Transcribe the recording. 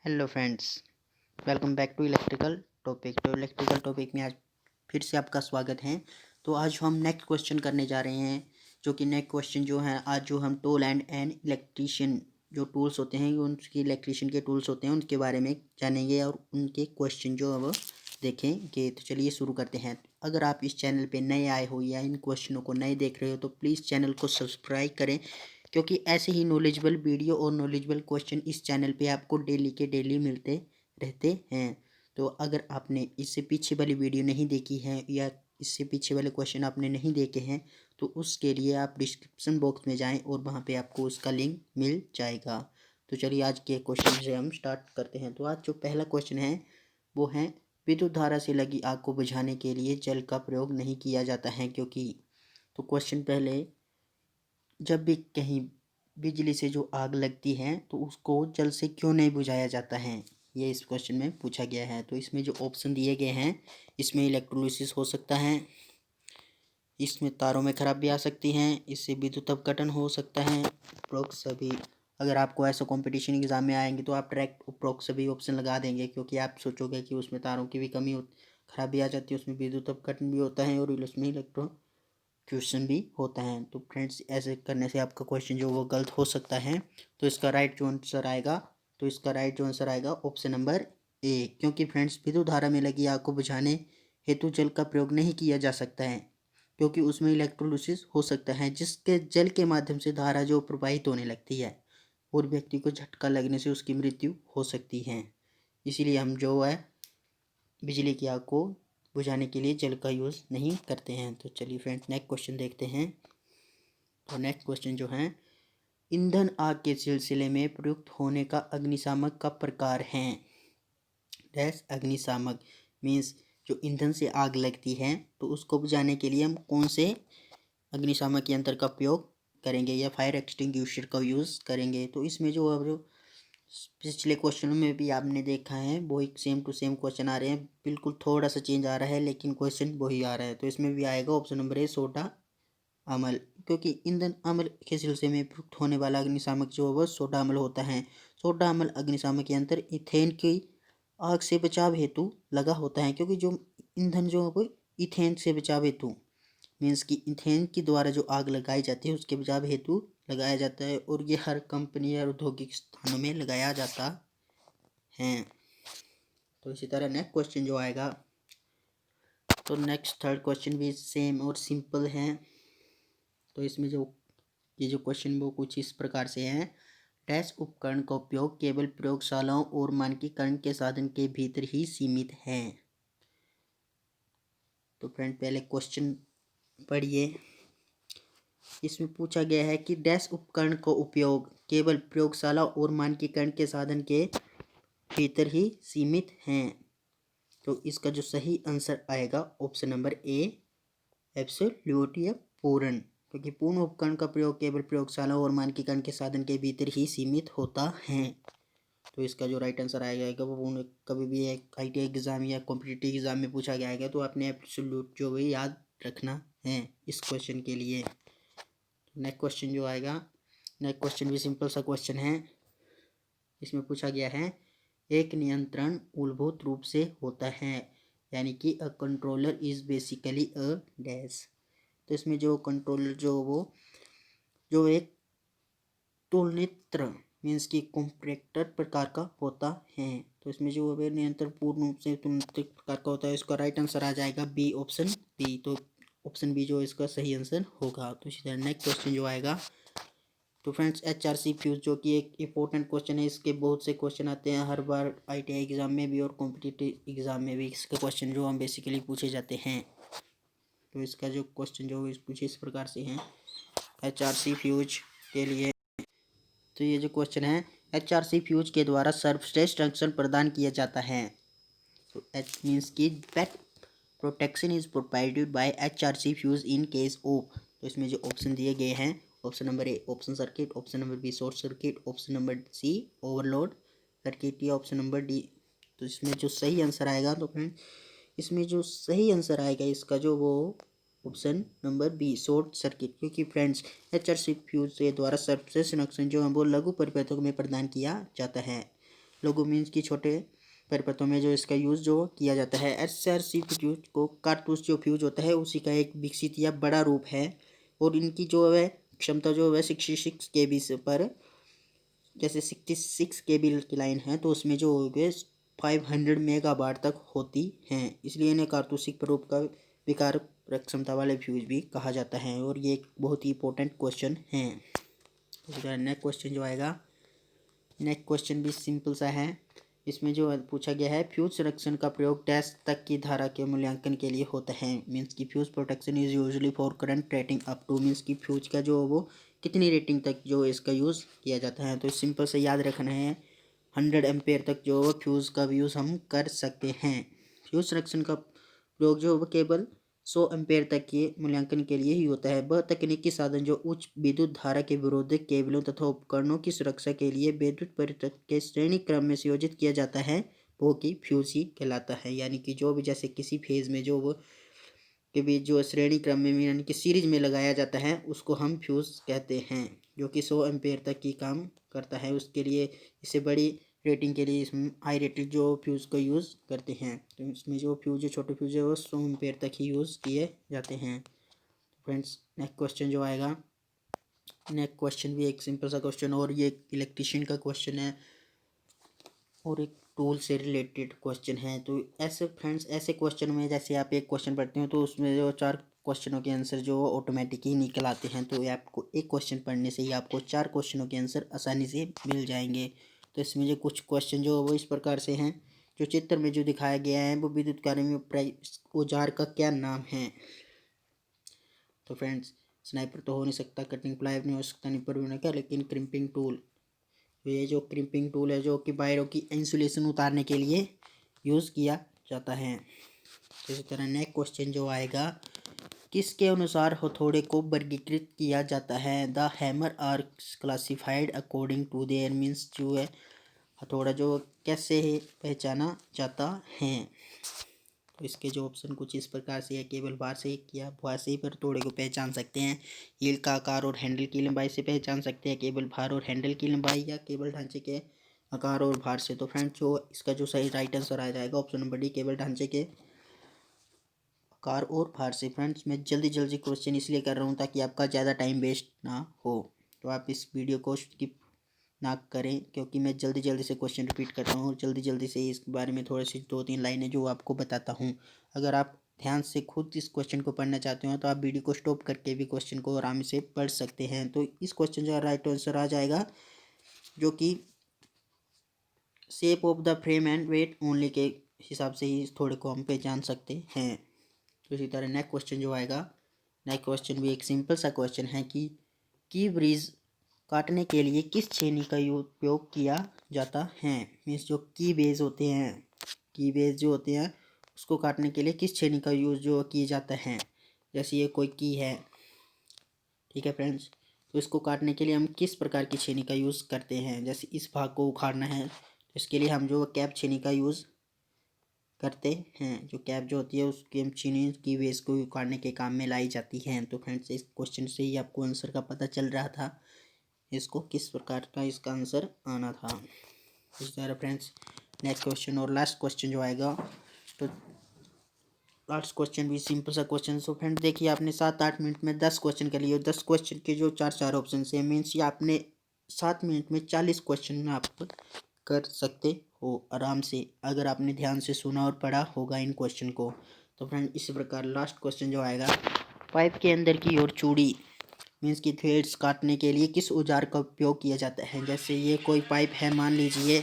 Hello friends, welcome back to electrical topic. तो electrical topic में आज फिर से आपका स्वागत है। तो आज हम नेक्स्ट क्वेश्चन करने जा रहे हैं, जो कि नेक्स्ट क्वेश्चन जो है आज जो हम टूल एंड इलेक्ट्रीशियन जो टूल्स होते हैं, उनकी इलेक्ट्रीशियन के टूल्स होते हैं, उनके बारे में जानेंगे और उनके क्वेश्चन जो है वो देखेंगे। तो चलिए शुरू करते हैं। अगर आप इस चैनल पर नए आए हो या इन क्वेश्चनों को नए देख रहे हो तो प्लीज़ चैनल को सब्सक्राइब करें, क्योंकि ऐसे ही नॉलेजेबल वीडियो और नॉलेजेबल क्वेश्चन इस चैनल पे आपको डेली के डेली मिलते रहते हैं। तो अगर आपने इससे पीछे वाली वीडियो नहीं देखी है या इससे पीछे वाले क्वेश्चन आपने नहीं देखे हैं तो उसके लिए आप डिस्क्रिप्शन बॉक्स में जाएं और वहां पे आपको उसका लिंक मिल जाएगा। तो चलिए आज के क्वेश्चन से हम स्टार्ट करते हैं। तो आज जो पहला क्वेश्चन है वो है, विद्युत धारा से लगी आग को बुझाने के लिए जल का प्रयोग नहीं किया जाता है क्योंकि। तो क्वेश्चन पहले, जब भी कहीं बिजली से जो आग लगती है तो उसको जल से क्यों नहीं बुझाया जाता है, ये इस क्वेश्चन में पूछा गया है। तो इसमें जो ऑप्शन दिए गए हैं, इसमें इलेक्ट्रोलिसिस हो सकता है, इसमें तारों में खराबी आ सकती है, इससे विद्युत अपघटन हो सकता है, उपरोक्त सभी। अगर आपको ऐसा कंपटीशन एग्जाम में आएंगे तो आप डायरेक्ट उपरोक्त सभी ऑप्शन लगा देंगे, क्योंकि आप सोचोगे कि उसमें तारों की भी कमी खराबी आ जाती है, उसमें विद्युत अपघटन भी होता है और उसमें क्वेश्चन भी होता है। तो फ्रेंड्स ऐसे करने से आपका क्वेश्चन जो वो गलत हो सकता है। तो इसका राइट जो आंसर आएगा ऑप्शन नंबर ए, क्योंकि फ्रेंड्स विद्युत धारा में लगी आग को बुझाने हेतु जल का प्रयोग नहीं किया जा सकता है, क्योंकि उसमें इलेक्ट्रोलिसिस हो सकता है, जिसके जल के माध्यम से धारा जो प्रवाहित होने लगती है और व्यक्ति को झटका लगने से उसकी मृत्यु हो सकती है। इसीलिए हम जो है बिजली की आग को बुझाने के लिए जल का यूज़ नहीं करते हैं। तो चलिए फ्रेंड्स नेक्स्ट क्वेश्चन देखते हैं। तो नेक्स्ट क्वेश्चन जो है, ईंधन आग के सिलसिले में प्रयुक्त होने का अग्निशामक का प्रकार है। डैश अग्निशामक मीन्स जो ईंधन से आग लगती है तो उसको बुझाने के लिए हम कौन से अग्निशामक यंत्र का उपयोग करेंगे या फायर एक्सटिंग्विशर का यूज़ करेंगे। तो इसमें जो अब जो पिछले क्वेश्चनों में भी आपने देखा है वो एक सेम टू सेम क्वेश्चन आ रहे हैं, बिल्कुल थोड़ा सा चेंज आ रहा है लेकिन क्वेश्चन वही आ रहा है। तो इसमें भी आएगा ऑप्शन नंबर ए, सोडा अम्ल, क्योंकि ईंधन अम्ल के सिलसिले में प्रयुक्त होने वाला अग्निशामक जो है वह सोडा अम्ल होता है। सोडा अम्ल अग्निशामक यंत्र इथेन की आग से बचाव हेतु लगा होता है, क्योंकि जो ईंधन जो है वो इथेन से बचाव हेतु मीन्स कि इथेन के द्वारा जो आग लगाई जाती है उसके बचाव हेतु लगाया जाता है, और ये हर कंपनी या औद्योगिक स्थानों में लगाया जाता है। तो इसी तरह नेक्स्ट क्वेश्चन जो आएगा, तो नेक्स्ट थर्ड क्वेश्चन भी सेम और सिंपल है। तो इसमें जो ये जो क्वेश्चन वो कुछ इस प्रकार से है, डैश उपकरण का उपयोग केवल प्रयोगशालाओं और मानकीकरण के साधन के भीतर ही सीमित है। तो फ्रेंड पहले क्वेश्चन पढ़िए। इसमें पूछा गया है कि डैश उपकरण का उपयोग केवल प्रयोगशाला और मानकीकरण के साधन के भीतर ही सीमित हैं। तो इसका जो सही आंसर आएगा ऑप्शन नंबर ए, एब्सोल्यूट या पूर्ण, क्योंकि पूर्ण उपकरण का प्रयोग केवल प्रयोगशाला और मानकीकरण के साधन के भीतर ही सीमित होता है। तो इसका जो राइट आंसर आएगा वो पूर्ण, कभी भी एक ITI एग्जाम या कॉम्पिटिटिव एग्जाम में पूछा गया है तो आपने एब्सोल्यूट जो भी याद रखना है इस क्वेश्चन के लिए। नेक्स्ट क्वेश्चन जो आएगा, नेक्स्ट क्वेश्चन भी सिंपल सा क्वेश्चन है। इसमें पूछा गया है, एक नियंत्रण मूलभूत रूप से होता है, यानी कि अ controller is basically a dash. तो इसमें जो कंट्रोलर जो एक तुलनित्र मीन्स की कॉम्पैक्टर प्रकार का होता है। तो इसमें जो नियंत्रण पूर्ण रूप से तुलनित्र प्रकार का होता है, इसका राइट आंसर आ जाएगा बी, ऑप्शन बी। तो ऑप्शन बी जो इसका सही आंसर होगा। तो इसी तरह नेक्स्ट क्वेश्चन जो आएगा, तो फ्रेंड्स HRC फ्यूज जो कि एक इंपॉर्टेंट क्वेश्चन है, इसके बहुत से क्वेश्चन आते हैं हर बार ITI एग्जाम में भी और कॉम्पिटिटिव एग्जाम में भी इसके क्वेश्चन जो हम बेसिकली पूछे जाते हैं। तो इसका जो क्वेश्चन जो कुछ इस प्रकार से हैं HRC फ्यूज के लिए। तो ये जो क्वेश्चन है, HRC फ्यूज के द्वारा सर्वश्रेष्ठ रक्षण प्रदान किया जाता है। तो एच मीन्स की best protection is provided by HRC fuse in case of. तो इसमें जो ऑप्शन दिए गए हैं, option number A open circuit, option number B short circuit, option number C overload circuit या ऑप्शन नंबर डी। तो इसमें जो सही आंसर आएगा, तो फ्रेंड इसमें जो सही आंसर आएगा इसका जो वो option number B short circuit, क्योंकि फ्रेंड्स HRC फ्यूज के द्वारा सर्वश्रेष्ठ संरक्षण जो है वो लघु परिपथों में प्रदान किया जाता है। लोगो मीन्स की छोटे परिपथों में जो इसका यूज़ जो किया जाता है। SRC फ्यूज को कारतूस जो फ्यूज होता है उसी का एक विकसित या बड़ा रूप है और इनकी जो है क्षमता जो है 66 KB से पर, जैसे 66 KB की लाइन है तो उसमें जो होगे 500 मेगावाट तक होती हैं, इसलिए इन्हें कारतूसिक रूप का विकार क्षमता वाले फ्यूज भी कहा जाता है और ये एक बहुत ही इंपॉर्टेंट क्वेश्चन है। नेक्स्ट क्वेश्चन जो आएगा, नेक्स्ट क्वेश्चन भी सिंपल सा है। इसमें जो पूछा गया है, फ्यूज संरक्षण का प्रयोग डैश तक की धारा के मूल्यांकन के लिए होता है। मीन्स की fuse protection is usually for current rating up to, means की फ्यूज का जो वो कितनी रेटिंग तक जो इसका यूज़ किया जाता है। तो सिंपल से याद रखना है 100 एम्पेयर तक जो फ्यूज़ का यूज़ हम कर सकते हैं। फ्यूज संरक्षण का प्रयोग जो केवल 100 एम्पेयर तक के मूल्यांकन के लिए ही होता है। वह तकनीकी साधन जो उच्च विद्युत धारा के विरोध केबलों तथा उपकरणों की सुरक्षा के लिए विद्युत परिपथ के श्रेणी क्रम में संयोजित किया जाता है वो की फ्यूज ही कहलाता है। यानी कि जो भी जैसे किसी फेज में जो वो के बीच जो श्रेणी क्रम में यानी कि सीरीज में लगाया जाता है उसको हम फ्यूज कहते हैं, जो कि 100 एम्पेयर तक की काम करता है। उसके लिए इससे बड़ी रेटिंग के लिए इसमें हाई रेटेड जो फ्यूज़ का यूज़ करते हैं। तो इसमें जो फ्यूज जो छोटे फ्यूज है वो 100 एम्पेयर तक ही यूज़ किए जाते हैं। फ्रेंड्स नेक्स्ट क्वेश्चन जो आएगा, नेक्स्ट क्वेश्चन भी एक सिंपल सा क्वेश्चन और ये इलेक्ट्रिशियन का क्वेश्चन है और एक टूल से रिलेटेड क्वेश्चन है। तो ऐसे फ्रेंड्स ऐसे क्वेश्चन में जैसे आप एक क्वेश्चन पढ़ते हो तो उसमें जो 4 क्वेश्चनों के आंसर जो ऑटोमेटिक ही निकल आते हैं। तो ये आपको एक क्वेश्चन पढ़ने से ही आपको 4 क्वेश्चनों के आंसर आसानी से मिल जाएंगे। तो इसमें जो कुछ क्वेश्चन जो वो इस प्रकार से हैं, जो चित्र में जो दिखाया गया है वो विद्युत कार्य में औजार का क्या नाम है। तो फ्रेंड्स स्नाइपर तो हो नहीं सकता, कटिंग प्लाई नहीं हो सकता, निपर भी नहीं का, लेकिन क्रिम्पिंग टूल, ये जो क्रिम्पिंग टूल है जो कि वायरों की इंसुलेशन उतारने के लिए यूज़ किया जाता है। इसी तरह नेक्स्ट क्वेश्चन जो आएगा, किसके अनुसार हथौड़े को वर्गीकृत किया जाता है। The hammer are classified according to their, means जो है हथौड़ा जो कैसे पहचाना जाता है। तो इसके जो ऑप्शन कुछ इस प्रकार से है, केबल भार से किया भार से ही पर हथौड़े को पहचान सकते हैं, हील का आकार और हैंडल की लंबाई से पहचान सकते हैं, केबल भार और हैंडल की लंबाई, या केबल ढांचे के आकार और भार से। तो फ्रेंड्स जो इसका जो सही राइट आंसर आ जाएगा ऑप्शन नंबर डी, केबल ढांचे के आकार और भार से। फ्रेंड्स मैं जल्दी जल्दी क्वेश्चन इसलिए कर रहा हूँ ताकि आपका ज़्यादा टाइम वेस्ट ना हो, तो आप इस वीडियो को स्किप ना करें क्योंकि मैं जल्दी जल्दी से क्वेश्चन रिपीट करता हूँ और जल्दी जल्दी से इस बारे में थोड़ी सी 2-3 लाइनें जो आपको बताता हूँ। अगर आप ध्यान से खुद इस क्वेश्चन को पढ़ना चाहते हो तो आप वीडियो को स्टॉप करके भी क्वेश्चन को आराम से पढ़ सकते हैं। तो इस क्वेश्चन का राइट आंसर आ जाएगा जो कि shape of the frame and weight only के हिसाब से ही थोड़े को हम पहचान सकते हैं। तो इसी तरह नेक्स्ट क्वेश्चन जो आएगा, नेक्स्ट क्वेश्चन भी एक सिंपल सा क्वेश्चन है कि की ब्रिज काटने के लिए किस छेनी का उपयोग किया जाता है। मीन्स जो की बेज होते हैं, की बेज जो होते हैं उसको काटने के लिए किस छेनी का यूज़ जो किया जाता है। जैसे ये कोई की है, ठीक है फ्रेंड्स, तो इसको काटने के लिए हम किस प्रकार की छेनी का यूज़ करते हैं। जैसे इस भाग को उखाड़ना है तो इसके लिए हम जो कैप छेनी का यूज़ करते हैं। जो कैप जो होती है उसकी हम छीनी की बेस को उखाड़ने के काम में लाई जाती है। तो फ्रेंड्स इस क्वेश्चन से ही आपको आंसर का पता चल रहा था इसको किस प्रकार का इसका आंसर आना था। इस तरह फ्रेंड्स नेक्स्ट क्वेश्चन और लास्ट क्वेश्चन जो आएगा, तो लास्ट क्वेश्चन भी सिंपल सा क्वेश्चन। सो फ्रेंड देखिए आपने 7-8 मिनट में 10 क्वेश्चन कर लिए और 10 क्वेश्चन के जो 4 ऑप्शन है, मीन्स ये आपने 7 मिनट में 40 क्वेश्चन आप कर सकते हो आराम से अगर आपने ध्यान से सुना और पढ़ा होगा इन क्वेश्चन को। तो फ्रेंड इसी प्रकार लास्ट क्वेश्चन जो आएगा, पाइप के अंदर की ओर चूड़ी मीन्स की थ्रेड्स काटने के लिए किस औजार का उपयोग किया जाता है। जैसे ये कोई पाइप है मान लीजिए